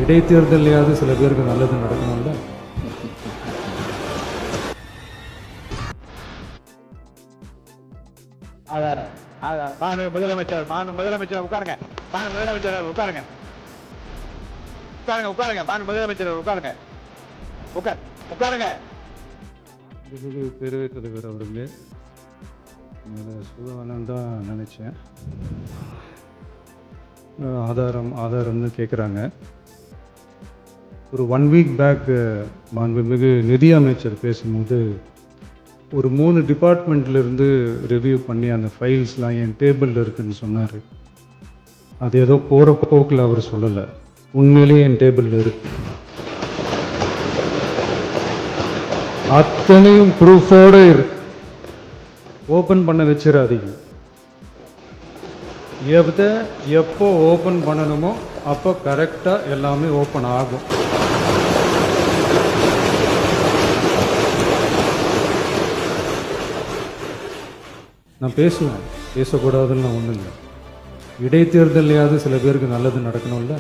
இடைத்தேர்தலையாவது சில பேருக்கு நல்லது நடக்கணும்ல. முதலமைச்சர் முதலமைச்சர் உட்காருங்க. முதலமைச்சர் உட்காருங்க. உட்காருங்க. முதலமைச்சர் உட்காருங்க. உட்காருங்க. பேரவைத் தலைவர் அவர்களே, சொல்லுவானு தான் நினச்சேன். ஆதாரம்னு கேட்குறாங்க. ஒரு 1 வீக் பேக் மாண்புமிகு நிதி அமைச்சர் பேசும்போது ஒரு 3 டிபார்ட்மெண்ட்லேருந்து ரிவ்யூ பண்ணி அந்த ஃபைல்ஸ்லாம் என் டேபிளில் இருக்குதுன்னு சொன்னார். அது ஏதோ போகிற போக்கில் அவர் சொல்லலை, உண்மையிலேயே என் டேபிளில் இருக்கு. அத்தனையும் ப்ரூஃபோடு இருக்கு. ஓப்பன் பண்ண வச்சிடாதீங்க. எப்போ ஓப்பன் பண்ணணுமோ அப்போ கரெக்டாக எல்லாமே ஓப்பன் ஆகும். நான் பேசுவேன், பேசக்கூடாதுன்னு ஒன்றும் இல்லை. இடைத்தேர்தலையாவது சில பேருக்கு நல்லது நடக்கணும்ல.